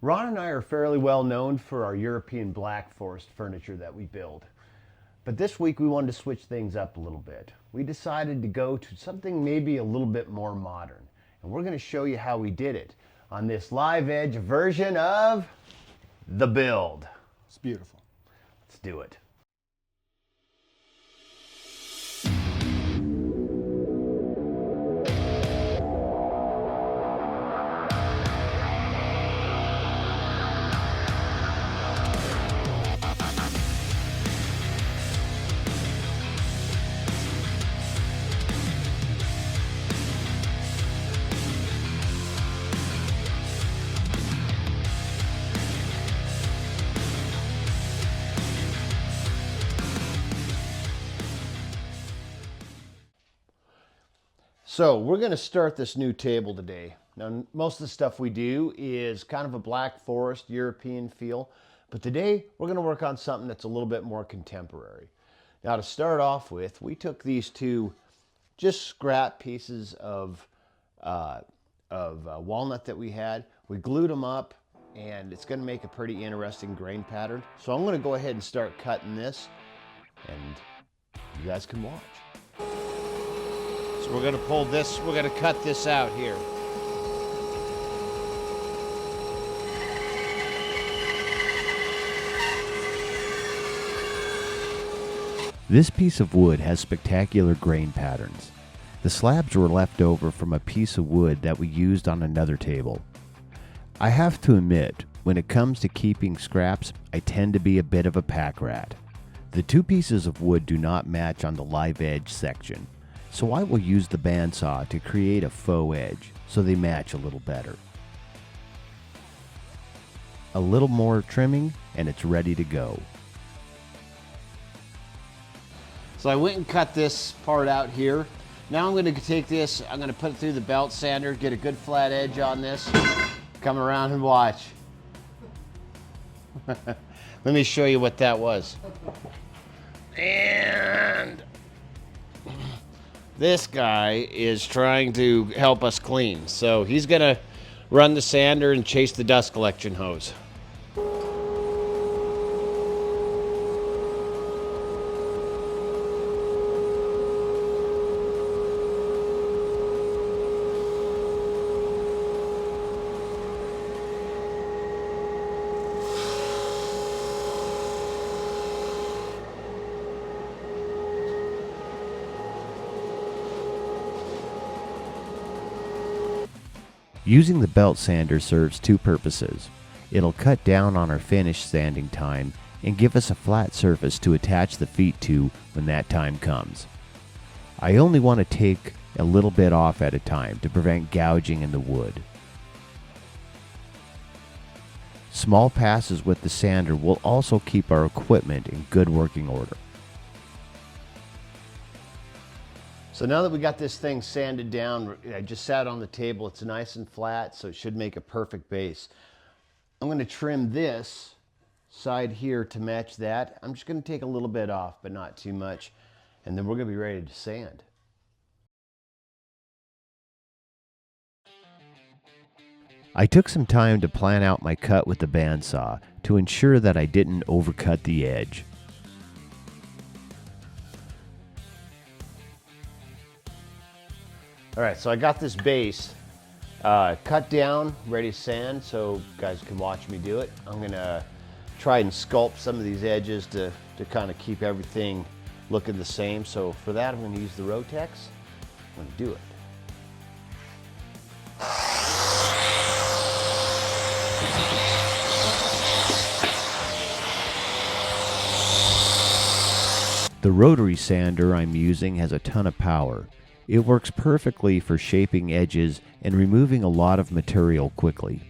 Ron and I are fairly well known for our European black forest furniture that we build. But this week we wanted to switch things up a little bit. We decided to go to something maybe a little bit more modern. And we're going to show you how we did it on this live edge version of The Build. It's beautiful. Let's do it. So we're going to start this new table today. Now, most of the stuff we do is kind of a black forest European feel, but today we're going to work on something that's a little bit more contemporary. Now, to start off with, we took these two just scrap pieces of walnut that we had. We glued them up, and it's going to make a pretty interesting grain pattern. So I'm going to go ahead and start cutting this, and you guys can watch. So we're going to pull this, we're going to cut this out here. This piece of wood has spectacular grain patterns. The slabs were left over from a piece of wood that we used on another table. I have to admit, when it comes to keeping scraps, I tend to be a bit of a pack rat. The two pieces of wood do not match on the live edge section, so I will use the bandsaw to create a faux edge so they match a little better. A little more trimming and it's ready to go. So I went and cut this part out here. Now I'm going to take this, I'm going to put it through the belt sander, get a good flat edge on this. Come around and watch. Let me show you what that was. And this guy is trying to help us clean. So he's going to run the sander and chase the dust collection hose. Using the belt sander serves two purposes. It'll cut down on our finish sanding time and give us a flat surface to attach the feet to when that time comes. I only want to take a little bit off at a time to prevent gouging in the wood. Small passes with the sander will also keep our equipment in good working order. So now that we got this thing sanded down, I just sat on the table. It's nice and flat, so it should make a perfect base. I'm going to trim this side here to match that. I'm just going to take a little bit off, but not too much. And then we're going to be ready to sand. I took some time to plan out my cut with the bandsaw to ensure that I didn't overcut the edge. All right, so I got this base cut down, ready to sand, so you guys can watch me do it. I'm gonna try and sculpt some of these edges to kind of keep everything looking the same. So for that, I'm gonna use the Rotex. I'm gonna do it. The rotary sander I'm using has a ton of power. It works perfectly for shaping edges and removing a lot of material quickly.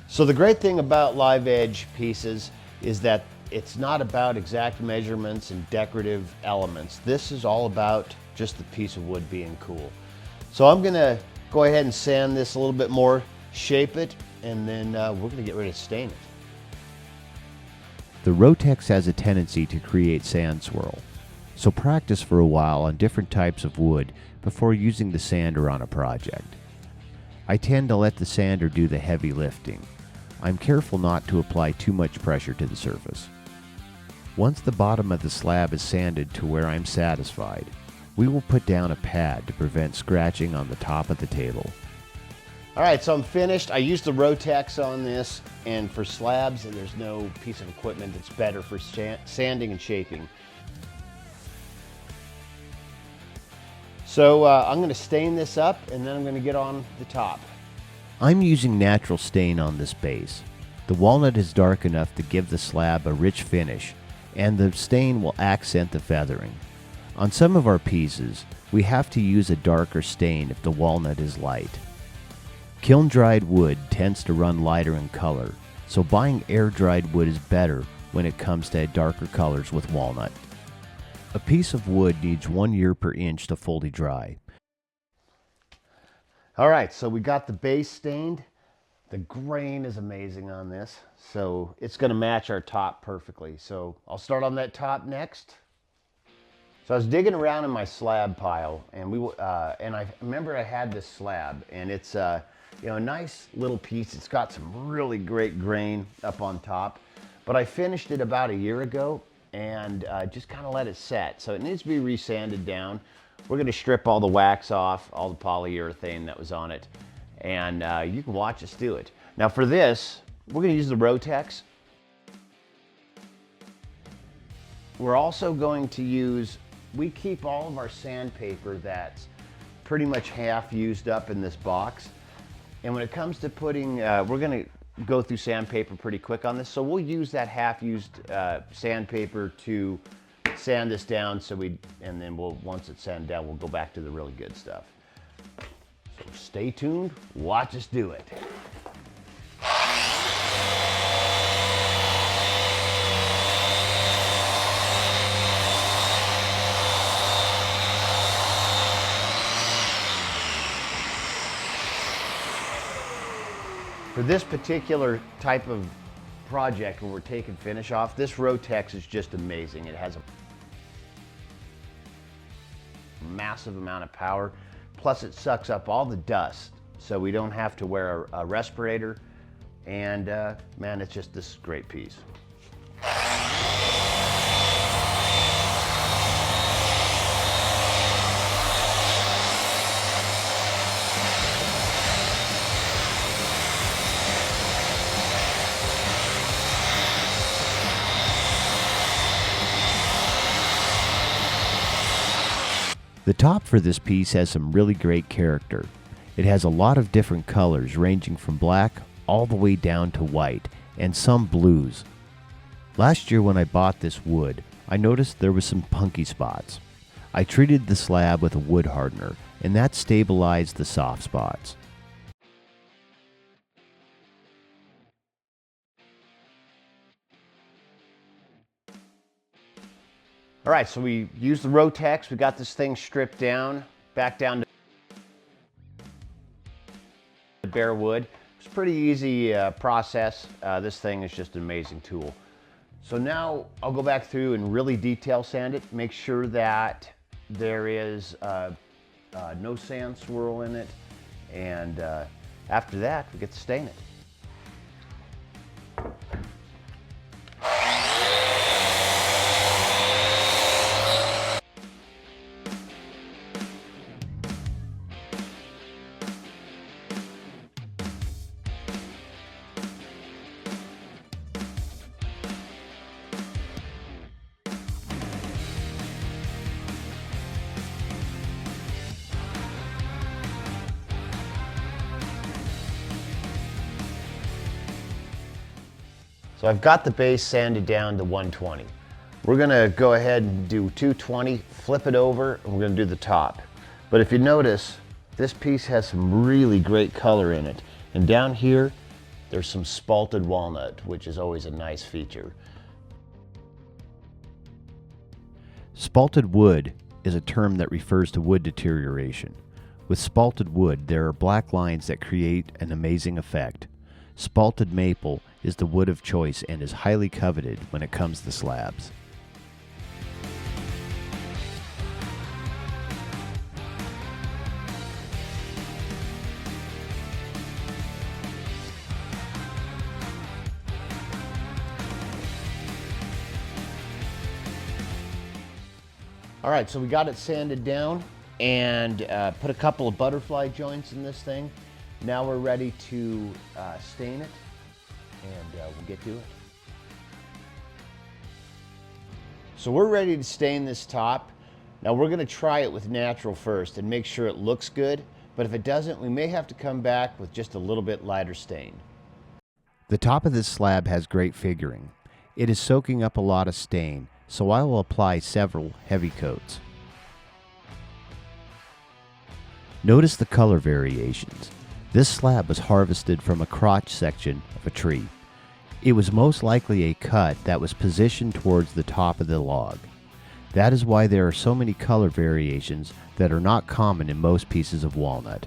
So the great thing about live edge pieces is that it's not about exact measurements and decorative elements. This is all about just the piece of wood being cool. So I'm gonna go ahead and sand this a little bit more, shape it, and then we're gonna get ready to stain it. The Rotex has a tendency to create sand swirl, so practice for a while on different types of wood before using the sander on a project. I tend to let the sander do the heavy lifting. I'm careful not to apply too much pressure to the surface. Once the bottom of the slab is sanded to where I'm satisfied, we will put down a pad to prevent scratching on the top of the table. All right, so I'm finished. I used the Rotex on this, and for slabs, and there's no piece of equipment that's better for sanding and shaping. So I'm gonna stain this up, and then I'm gonna get on the top. I'm using natural stain on this base. The walnut is dark enough to give the slab a rich finish, and the stain will accent the feathering. On some of our pieces, we have to use a darker stain if the walnut is light. Kiln-dried wood tends to run lighter in color, so buying air-dried wood is better when it comes to darker colors with walnut. A piece of wood needs 1 year per inch to fully dry. All right, so we got the base stained. The grain is amazing on this, so it's gonna match our top perfectly. So I'll start on that top next. So I was digging around in my slab pile, and I remember I had this slab, and it's a nice little piece. It's got some really great grain up on top, but I finished it about a year ago and just kind of let it set. So it needs to be resanded down. We're going to strip all the wax off, all the polyurethane that was on it, and you can watch us do it. Now for this, we're going to use the Rotex. We're also going to use, we keep all of our sandpaper that's pretty much half used up in this box. And when it comes to putting, we're gonna go through sandpaper pretty quick on this, so we'll use that half-used sandpaper to sand this down. And then once it's sanded down, we'll go back to the really good stuff. So stay tuned, watch us do it. For this particular type of project where we're taking finish off, this Rotex is just amazing. It has a massive amount of power, plus it sucks up all the dust, so we don't have to wear a respirator, and man, it's just this great piece. The top for this piece has some really great character. It has a lot of different colors ranging from black all the way down to white and some blues. Last year when I bought this wood, I noticed there was some punky spots. I treated the slab with a wood hardener, and that stabilized the soft spots. All right, so we used the Rotex. We got this thing stripped down, back down to bare wood. It's a pretty easy process. This thing is just an amazing tool. So now I'll go back through and really detail sand it, make sure that there is no sand swirl in it, and after that, we get to stain it. So I've got the base sanded down to 120. We're gonna go ahead and do 220, flip it over, and we're gonna do the top. But if you notice, this piece has some really great color in it. And down here, there's some spalted walnut, which is always a nice feature. Spalted wood is a term that refers to wood deterioration. With spalted wood, there are black lines that create an amazing effect. Spalted maple is the wood of choice and is highly coveted when it comes to slabs. All right, so we got it sanded down and put a couple of butterfly joints in this thing. Now we're ready to stain it, and we'll get to it. So we're ready to stain this top. Now we're gonna try it with natural first and make sure it looks good, but if it doesn't, we may have to come back with just a little bit lighter stain. The top of this slab has great figuring. It is soaking up a lot of stain, so I will apply several heavy coats. Notice the color variations. This slab was harvested from a crotch section of a tree. It was most likely a cut that was positioned towards the top of the log. That is why there are so many color variations that are not common in most pieces of walnut.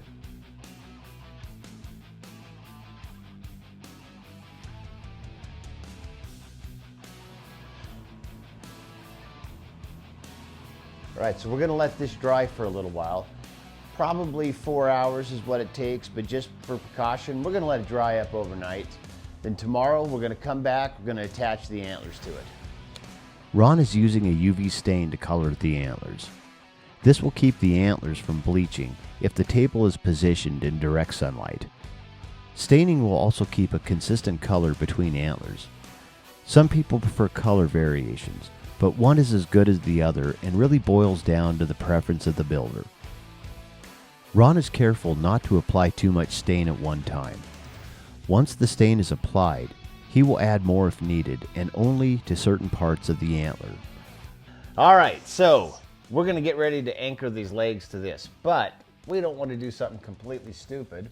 All right, so we're gonna let this dry for a little while. Probably 4 hours is what it takes, but just for precaution, we're gonna let it dry up overnight. Then tomorrow, we're gonna come back, we're gonna attach the antlers to it. Ron is using a UV stain to color the antlers. This will keep the antlers from bleaching if the table is positioned in direct sunlight. Staining will also keep a consistent color between antlers. Some people prefer color variations, but one is as good as the other and really boils down to the preference of the builder. Ron is careful not to apply too much stain at one time. Once the stain is applied, he will add more if needed and only to certain parts of the antler. All right, so we're gonna get ready to anchor these legs to this, but we don't want to do something completely stupid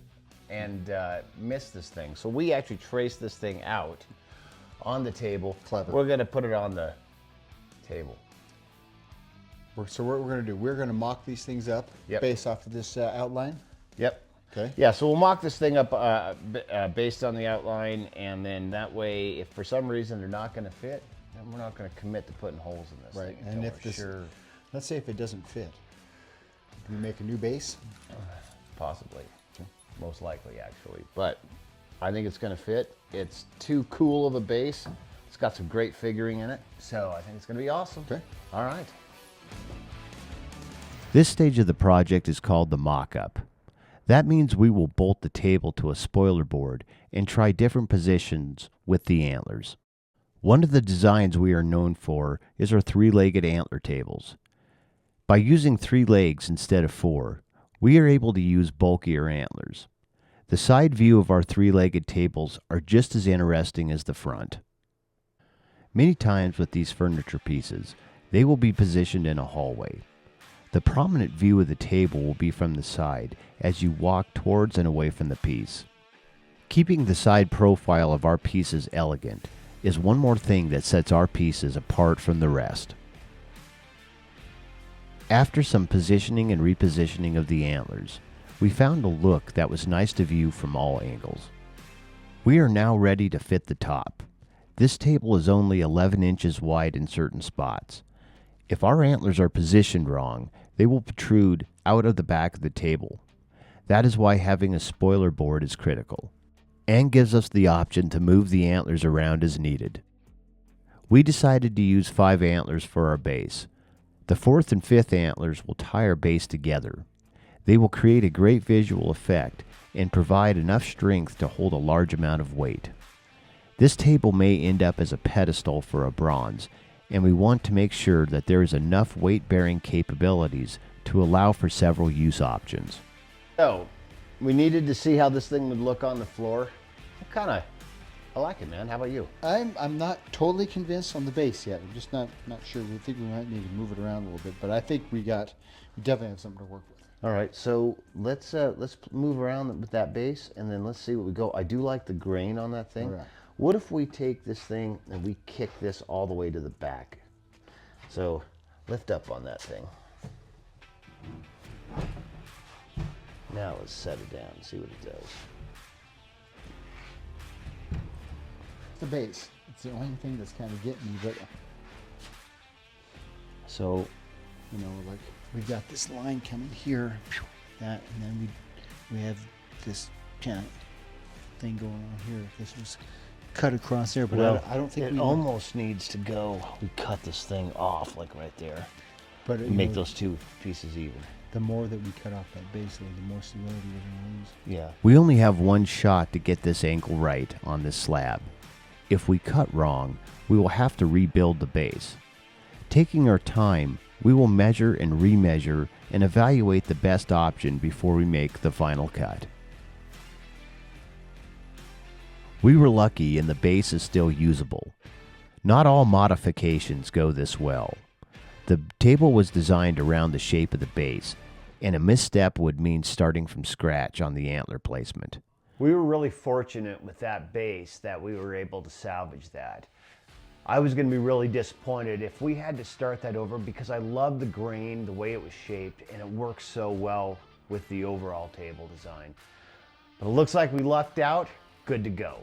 and miss this thing. So we actually trace this thing out on the table. Clever. We're gonna put it on the table. So what we're going to do, we're going to mock these things up based off of this outline. Yep. Okay. Yeah, so we'll mock this thing up based on the outline, and then that way, if for some reason they're not going to fit, then we're not going to commit to putting holes in this Right. thing. And if this, let's say if it doesn't fit, do we make a new base? Possibly. Okay. Most likely, actually. But I think it's going to fit. It's too cool of a base. It's got some great figuring in it, so I think it's going to be awesome. Okay. All right. This stage of the project is called the mock-up. That means we will bolt the table to a spoiler board and try different positions with the antlers. One of the designs we are known for is our three-legged antler tables. By using 3 legs instead of 4, we are able to use bulkier antlers. The side view of our 3-legged tables are just as interesting as the front. Many times with these furniture pieces, they will be positioned in a hallway. The prominent view of the table will be from the side as you walk towards and away from the piece. Keeping the side profile of our pieces elegant is one more thing that sets our pieces apart from the rest. After some positioning and repositioning of the antlers, we found a look that was nice to view from all angles. We are now ready to fit the top. This table is only 11 inches wide in certain spots. If our antlers are positioned wrong, they will protrude out of the back of the table. That is why having a spoiler board is critical, and gives us the option to move the antlers around as needed. We decided to use 5 antlers for our base. The 4th and 5th antlers will tie our base together. They will create a great visual effect and provide enough strength to hold a large amount of weight. This table may end up as a pedestal for a bronze, and we want to make sure that there is enough weight-bearing capabilities to allow for several use options. So, we needed to see how this thing would look on the floor. I like it, man. How about you? I'm not totally convinced on the base yet. I'm just not sure. We think we might need to move it around a little bit, but I think we definitely have something to work with. All right, so let's move around with that base, and then let's see what we go. I do like the grain on that thing. Right. What if we take this thing and we kick this all the way to the back? So lift up on that thing. Now let's set it down and see what it does. the base. It's the only thing that's kind of getting me. But so, you know, like we've got this line coming here, that, and then we have this kind of thing going on here. If this was cut across there, but I don't think it almost needs to go. We cut this thing off like right there, but and make those two pieces even. The more that we cut off that base, the more stability we're going to lose. Yeah. We only have one shot to get this angle right on this slab. If we cut wrong, we will have to rebuild the base. Taking our time, we will measure and remeasure and evaluate the best option before we make the final cut. We were lucky and the base is still usable. Not all modifications go this well. The table was designed around the shape of the base, and a misstep would mean starting from scratch on the antler placement. We were really fortunate with that base that we were able to salvage that. I was going to be really disappointed if we had to start that over because I love the grain, the way it was shaped, and it works so well with the overall table design. But it looks like we lucked out. Good to go.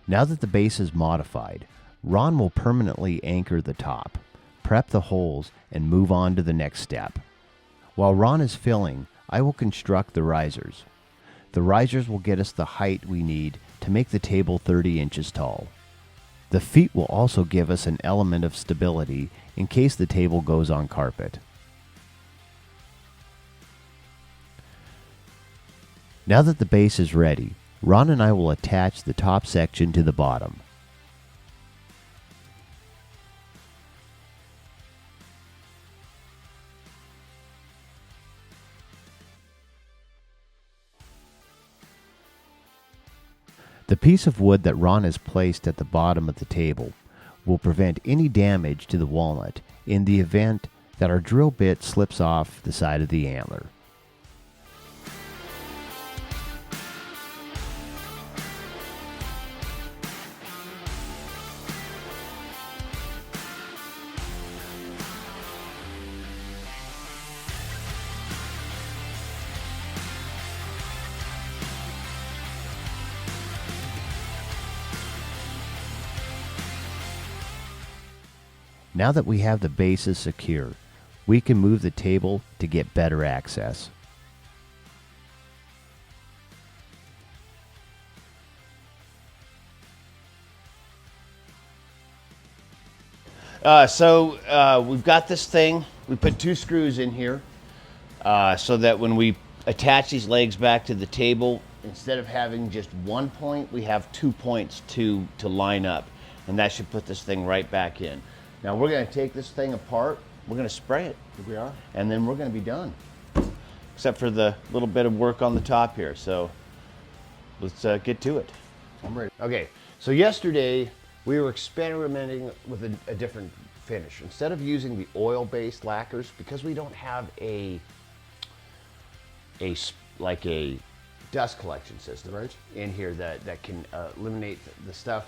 Now that the base is modified, Ron will permanently anchor the top, prep the holes, and move on to the next step. While Ron is filling, I will construct the risers. The risers will get us the height we need to make the table 30 inches tall. The feet will also give us an element of stability in case the table goes on carpet. Now that the base is ready, Ron and I will attach the top section to the bottom. The piece of wood that Ron has placed at the bottom of the table will prevent any damage to the walnut in the event that our drill bit slips off the side of the antler. Now that we have the bases secure, we can move the table to get better access. We've got this thing. We put 2 screws in here so that when we attach these legs back to the table, instead of having just one point, we have 2 points to line up. And that should put this thing right back in. Now we're going to take this thing apart. We're going to spray it. Here we are. And then we're going to be done. Except for the little bit of work on the top here. So let's get to it. I'm ready. Okay, so yesterday we were experimenting with a different finish. Instead of using the oil-based lacquers, because we don't have a dust collection system in here that can eliminate the stuff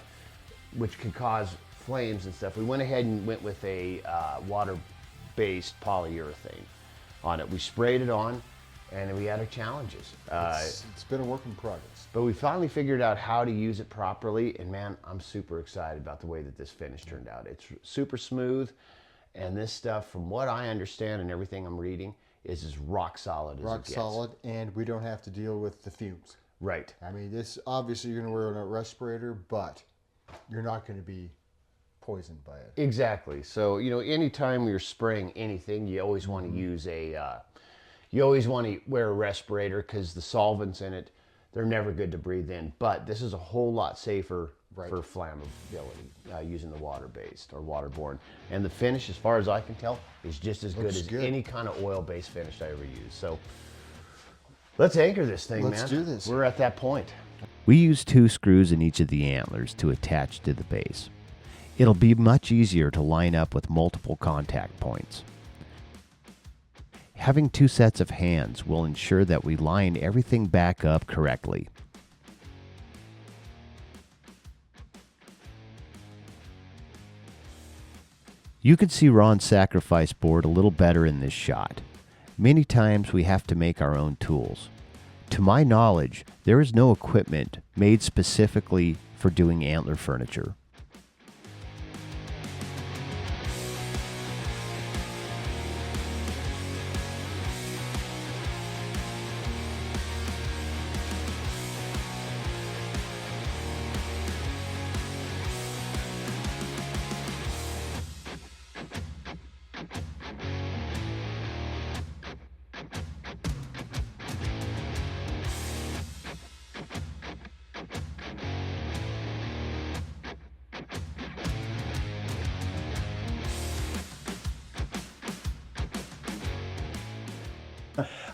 which can cause flames and stuff, we went ahead and went with a water-based polyurethane on it. We sprayed it on, and then we had our challenges. It's been a work in progress. But we finally figured out how to use it properly, and man, I'm super excited about the way that this finish turned out. It's super smooth, and this stuff, from what I understand and everything I'm reading, is as rock solid as it gets. Rock solid, and we don't have to deal with the fumes. Right. I mean, this, obviously you're going to wear a respirator, but you're not going to be poisoned by it. Exactly. So, you know, anytime you're spraying anything, you always want to use you always want to wear a respirator because the solvents in it, they're never good to breathe in. But this is a whole lot safer for flammability using the water-based or waterborne. And the finish, as far as I can tell, is just as good as any kind of oil-based finish I ever used. So let's anchor this thing, man. Let's do this. We're at that point. We use 2 screws in each of the antlers to attach to the base. It'll be much easier to line up with multiple contact points. Having 2 sets of hands will ensure that we line everything back up correctly. You can see Ron's sacrifice board a little better in this shot. Many times we have to make our own tools. To my knowledge, there is no equipment made specifically for doing antler furniture.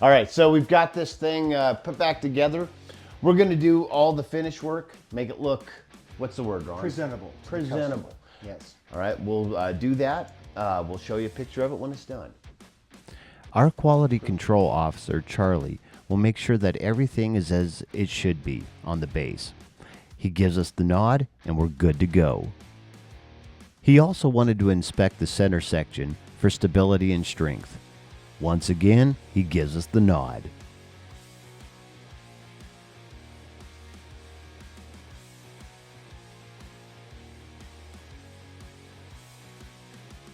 All right, so we've got this thing put back together. We're gonna do all the finish work, make it look, what's the word, Ron? Presentable. to the Presentable. customer. Yes. All right, we'll do that. We'll show you a picture of it when it's done. Our quality control officer, Charlie, will make sure that everything is as it should be on the base. He gives us the nod and we're good to go. He also wanted to inspect the center section for stability and strength. Once again, he gives us the nod.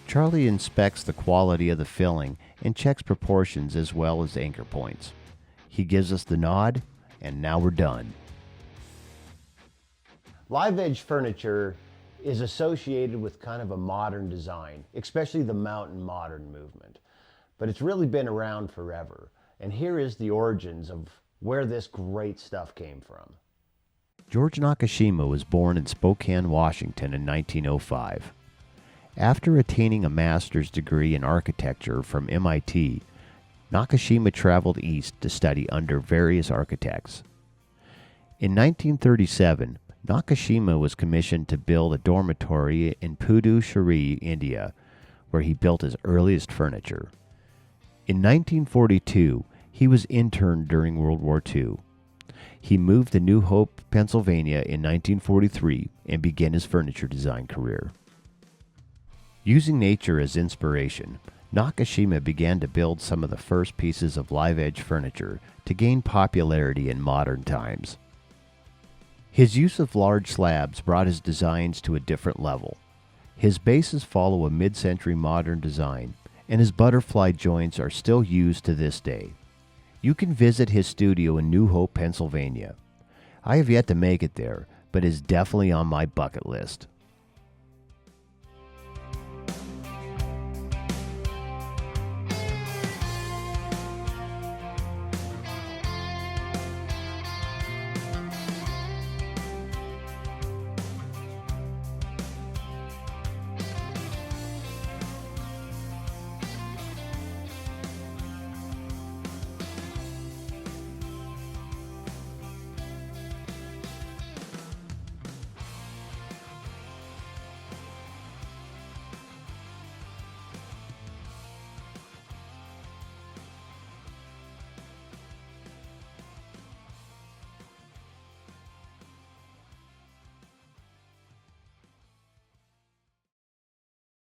Charlie inspects the quality of the filling and checks proportions as well as anchor points. He gives us the nod, and now we're done. Live edge furniture is associated with kind of a modern design, especially the mountain modern movement. But it's really been around forever. And here is the origins of where this great stuff came from. George Nakashima was born in Spokane, Washington in 1905. After attaining a master's degree in architecture from MIT, Nakashima traveled east to study under various architects. In 1937, Nakashima was commissioned to build a dormitory in Puducherry, India, where he built his earliest furniture. In 1942, he was interned during World War II. He moved to New Hope, Pennsylvania in 1943 and began his furniture design career. Using nature as inspiration, Nakashima began to build some of the first pieces of live-edge furniture to gain popularity in modern times. His use of large slabs brought his designs to a different level. His bases follow a mid-century modern design, and his butterfly joints are still used to this day. You can visit his studio in New Hope, Pennsylvania. I have yet to make it there, but it is definitely on my bucket list.